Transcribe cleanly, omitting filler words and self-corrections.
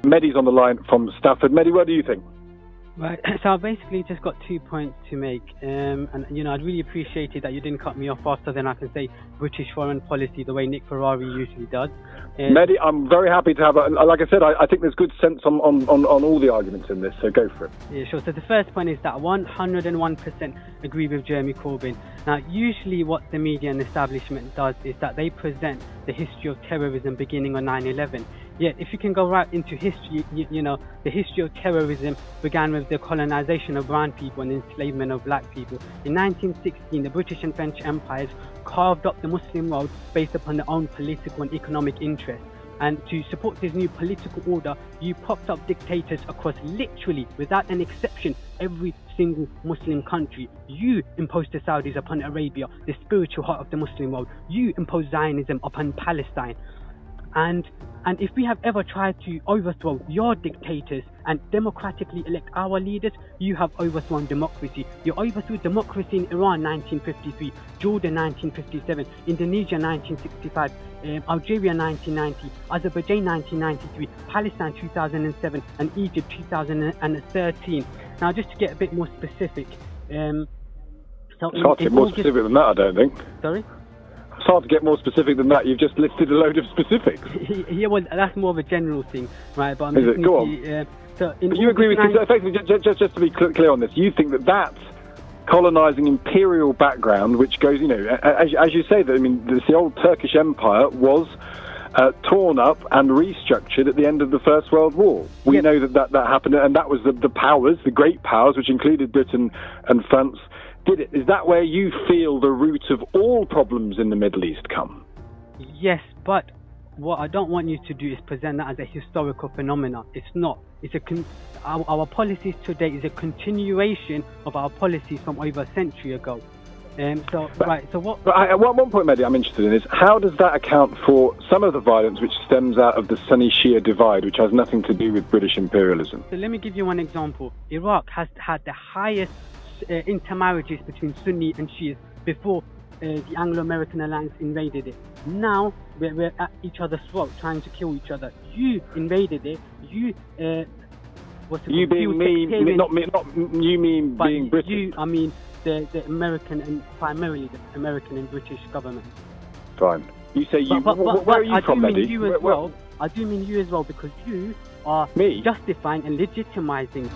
Mehdi's on the line from Stafford. Mehdi, what do you think? Right, so I basically just got 2 points to make, and I'd really appreciate it that you didn't cut me off faster than I can say British foreign policy the way Nick Ferrari usually does. Mehdi, I'm very happy to have, like I said, I think there's good sense on all the arguments in this, so go for it. Yeah, sure. So the first point is that 101% agree with Jeremy Corbyn. Now, usually what the media and establishment does is that they present the history of terrorism beginning on 9/11. Yet, if you can go right into history, the history of terrorism began with the colonization of brown people and enslavement of black people. In 1916, the British and French empires carved up the Muslim world based upon their own political and economic interests. And to support this new political order, you propped up dictators across literally, without an exception, every single Muslim country. You imposed the Saudis upon Arabia, the spiritual heart of the Muslim world. You imposed Zionism upon Palestine. And if we have ever tried to overthrow your dictators and democratically elect our leaders, you have overthrown democracy. You overthrew democracy in Iran 1953, Jordan 1957, Indonesia 1965, Algeria 1990, Azerbaijan 1993, Palestine 2007, and Egypt 2013. Now, just to get a bit more specific, it's hard to get more specific than that, I don't think. Sorry? It's hard to get more specific than that. You've just listed a load of specifics. Yeah, well, that's more of a general thing, right? But Is it? Go on. But you agree with, effectively, just to be clear on this, you think that colonising imperial background, which goes, as you say, that I mean, the old Turkish Empire was torn up and restructured at the end of the First World War. We know that happened, and that was the powers, the great powers, which included Britain and France, did it. Is that where you feel the root of all problems in the Middle East come? Yes, but what I don't want you to do is present that as a historical phenomenon. It's not. Our policies today is a continuation of our policies from over a century ago. One point, Mehdi, I'm interested in is how does that account for some of the violence which stems out of the Sunni-Shia divide, which has nothing to do with British imperialism? So let me give you one example. Iraq has had the highest intermarriages between Sunni and Shias before the Anglo-American alliance invaded it. Now we're at each other's throat, trying to kill each other. You invaded it. You being me, not me, not you mean being British. I mean the American and primarily the American and British government. Fine. You say you. Where are you from, Mehdi? I do mean you as well because you are justifying and legitimizing